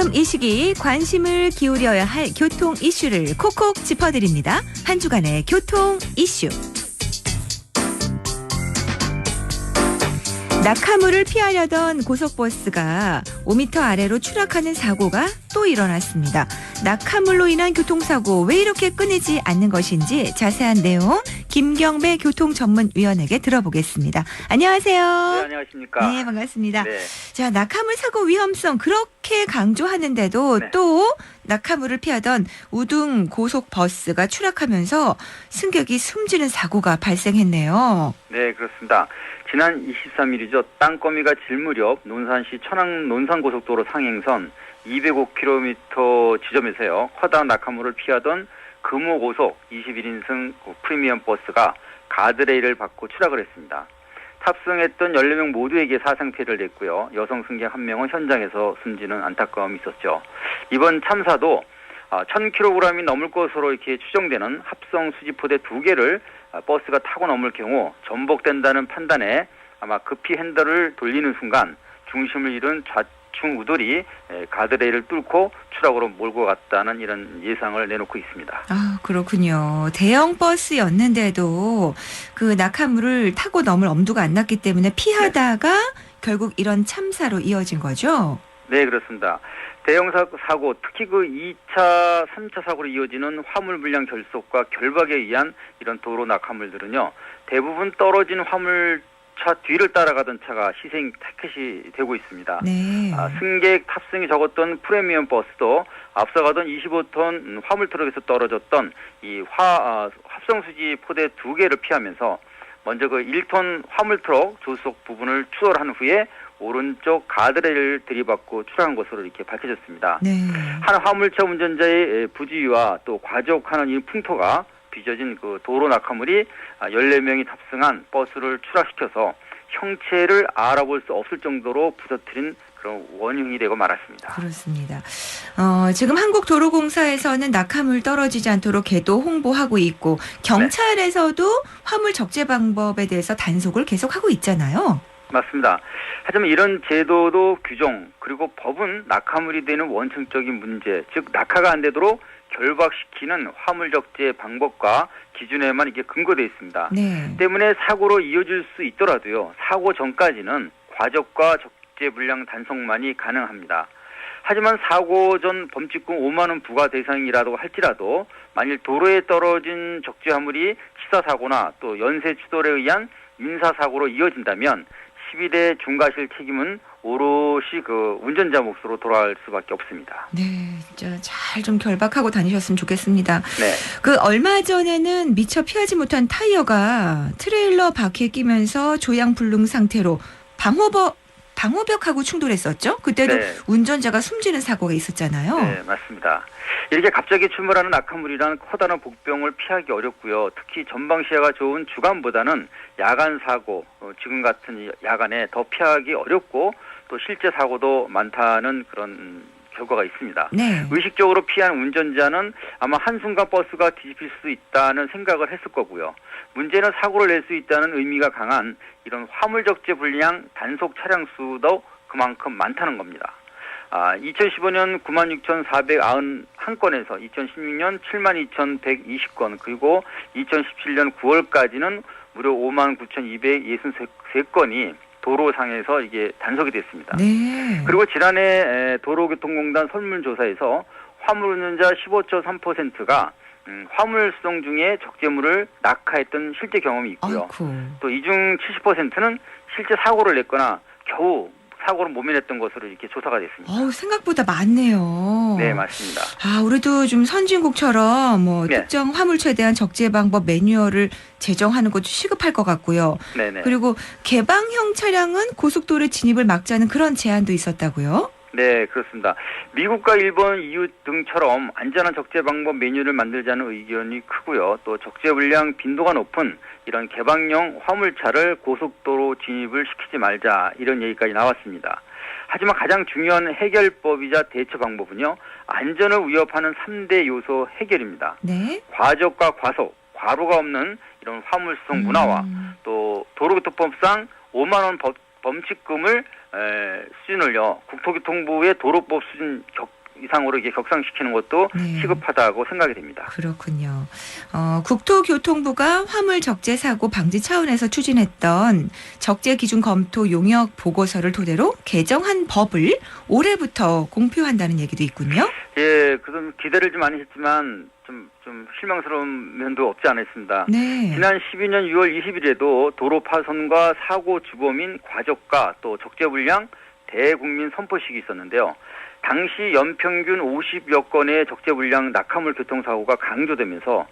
지금 이 시기 관심을 기울여야 할 교통 이슈를 콕콕 짚어드립니다. 한 주간의 교통 이슈. 낙하물을 피하려던 고속버스가 5m 아래로 추락하는 사고가 또 일어났습니다. 낙하물로 인한 교통사고 왜 이렇게 끊이지 않는 것인지 자세한 내용 김경배 교통전문위원에게 들어보겠습니다. 안녕하세요. 네, 안녕하십니까. 네, 반갑습니다. 네. 자, 낙하물 사고 위험성 그렇게 강조하는데도 네. 또 낙하물을 피하던 우등 고속버스가 추락하면서 승객이 숨지는 사고가 발생했네요. 네, 그렇습니다. 지난 23일이죠. 땅거미가 질 무렵 논산시 천안 논산고속도로 상행선 205km 지점에서요. 커다란 낙하물을 피하던 금호고속 21인승 프리미엄 버스가 가드레일을 받고 추락을 했습니다. 탑승했던 14명 모두에게 사상피해를 냈고요. 여성 승객 1명은 현장에서 숨지는 안타까움이 있었죠. 이번 참사도 1000kg이 넘을 것으로 이렇게 추정되는 합성 수지포대 2개를 버스가 타고 넘을 경우 전복된다는 판단에 아마 급히 핸들을 돌리는 순간 중심을 잃은 좌충 우돌이 가드레일을 뚫고 추락으로 몰고 갔다는 이런 예상을 내놓고 있습니다. 아, 그렇군요. 대형 버스였는데도 그 낙하물을 타고 넘을 엄두가 안 났기 때문에 피하다가 결국 이런 참사로 이어진 거죠? 네, 그렇습니다. 대형 사고, 특히 그 2차, 3차 사고로 이어지는 화물 불량 결속과 결박에 의한 이런 도로 낙하물들은요, 대부분 떨어진 화물차 뒤를 따라가던 차가 희생 타켓이 되고 있습니다. 네. 승객 탑승이 적었던 프리미엄 버스도 앞서가던 25톤 화물 트럭에서 떨어졌던 이 합성수지 포대 2개를 피하면서 먼저 그 1톤 화물 트럭 조수석 부분을 추돌한 후에 오른쪽 가드레일을 들이받고 추락한 것으로 이렇게 밝혀졌습니다. 네. 한 화물차 운전자의 부주의와 또 과적하는 이 풍토가 빚어진 그 도로 낙하물이 14명이 탑승한 버스를 추락시켜서 형체를 알아볼 수 없을 정도로 부서뜨린 그런 원흉이 되고 말았습니다. 그렇습니다. 지금 한국도로공사에서는 낙하물 떨어지지 않도록 계도 홍보하고 있고 경찰에서도 화물 적재 방법에 대해서 단속을 계속하고 있잖아요. 맞습니다. 하지만 이런 제도도 규정 그리고 법은 낙하물이 되는 원천적인 문제, 즉 낙하가 안 되도록 결박시키는 화물 적재 방법과 기준에만 이게 근거되어 있습니다. 네. 때문에 사고로 이어질 수 있더라도요. 사고 전까지는 과적과 적재 불량 단속만이 가능합니다. 하지만 사고 전 범칙금 5만 원 부과 대상이라고 할지라도 만일 도로에 떨어진 적재 화물이 치사사고나 또 연쇄 추돌에 의한 인사사고로 이어진다면 12대 중과실 책임은 오롯이 그 운전자 몫으로 돌아갈 수밖에 없습니다. 네, 진짜 잘 좀 결박하고 다니셨으면 좋겠습니다. 네. 그 얼마 전에는 미처 피하지 못한 타이어가 트레일러 바퀴에 끼면서 조양불능 상태로 방호벽하고 충돌했었죠? 그때도 네. 운전자가 숨지는 사고가 있었잖아요. 네, 맞습니다. 이렇게 갑자기 출몰하는 낙하물이란 커다란 복병을 피하기 어렵고요. 특히 전방 시야가 좋은 주간보다는 야간 사고, 지금 같은 야간에 더 피하기 어렵고 또 실제 사고도 많다는 그런 결과가 있습니다. 네. 의식적으로 피한 운전자는 아마 한순간 버스가 뒤집힐 수 있다는 생각을 했을 거고요. 문제는 사고를 낼 수 있다는 의미가 강한 이런 화물적재 불량 단속 차량 수도 그만큼 많다는 겁니다. 2015년 96,491건에서 2016년 72,120건 그리고 2017년 9월까지는 무려 59,263건이 도로상에서 이게 단속이 됐습니다. 네. 그리고 지난해 도로교통공단 설문조사에서 화물 운전자 15.3%가 화물 수송 중에 적재물을 낙하했던 실제 경험이 있고요. 아이고. 또 이 중 70%는 실제 사고를 냈거나 겨우 사고를 모면했던 것으로 이렇게 조사가 됐습니다. 생각보다 많네요. 네, 맞습니다. 우리도 좀 선진국처럼 네. 특정 화물차에 대한 적재 방법 매뉴얼을 제정하는 것도 시급할 것 같고요. 네네. 그리고 개방형 차량은 고속도로 진입을 막자는 그런 제안도 있었다고요? 네, 그렇습니다. 미국과 일본, EU 등처럼 안전한 적재 방법 메뉴를 만들자는 의견이 크고요. 또 적재 물량 빈도가 높은 이런 개방형 화물차를 고속도로 진입을 시키지 말자 이런 얘기까지 나왔습니다. 하지만 가장 중요한 해결법이자 대처 방법은요. 안전을 위협하는 3대 요소 해결입니다. 네. 과적과 과속, 과로가 없는 이런 화물 수송 문화와 또 도로교통법상 5만 원 범칙금을 수준을요. 국토교통부의 도로법 수준 이상으로 이게 격상시키는 것도 네. 시급하다고 생각이 됩니다. 그렇군요. 국토교통부가 화물 적재 사고 방지 차원에서 추진했던 적재 기준 검토 용역 보고서를 토대로 개정한 법을 올해부터 공표한다는 얘기도 있군요. 예, 그좀 기대를 좀 많이 했지만 좀 실망스러운 면도 없지 않아 있습니다. 네. 지난 12년 6월 20일에도 도로 파손과 사고 주범인 과적가 또 적재 불량 대국민 선포식이 있었는데요. 당시 연평균 50여 건의 적재 불량 낙하물 교통사고가 강조되면서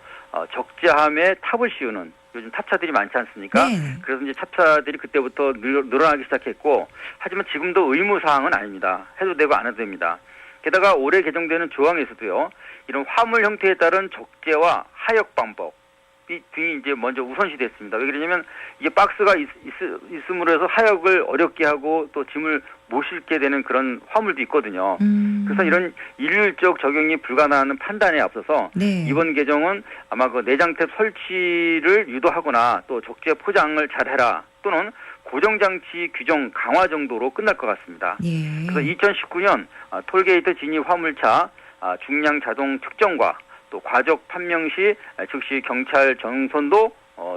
적재함에 탑을 씌우는 요즘 탑차들이 많지 않습니까? 네. 그래서 이제 탑차들이 그때부터 늘어나기 시작했고 하지만 지금도 의무사항은 아닙니다. 해도 되고 안 해도 됩니다. 게다가 올해 개정되는 조항에서도요. 이런 화물 형태에 따른 적재와 하역 방법이 이제 먼저 우선시 됐습니다. 왜 그러냐면 이게 박스가 있음으로 해서 하역을 어렵게 하고 또 짐을 못 실게 되는 그런 화물도 있거든요. 그래서 이런 일률적 적용이 불가능한 판단에 앞서서 네. 이번 개정은 아마 그 내장탭 설치를 유도하거나 또 적재 포장을 잘해라 또는 고정장치 규정 강화 정도로 끝날 것 같습니다. 예. 그래서 2019년 톨게이트 진입 화물차 중량 자동 특정과 또 과적 판명 시 즉시 경찰 정선도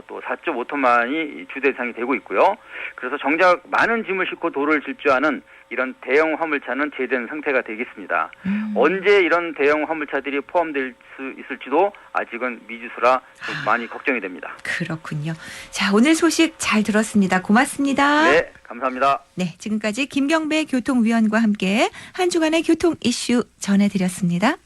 또 4.5톤만이 주 대상이 되고 있고요. 그래서 정작 많은 짐을 싣고 도로를 질주하는 이런 대형 화물차는 제외된 상태가 되겠습니다. 언제 이런 대형 화물차들이 포함될 수 있을지도 아직은 미지수라 좀 많이 걱정이 됩니다. 그렇군요. 자, 오늘 소식 잘 들었습니다. 고맙습니다. 네, 감사합니다. 네, 지금까지 김경배 교통위원과 함께 한 주간의 교통 이슈 전해드렸습니다.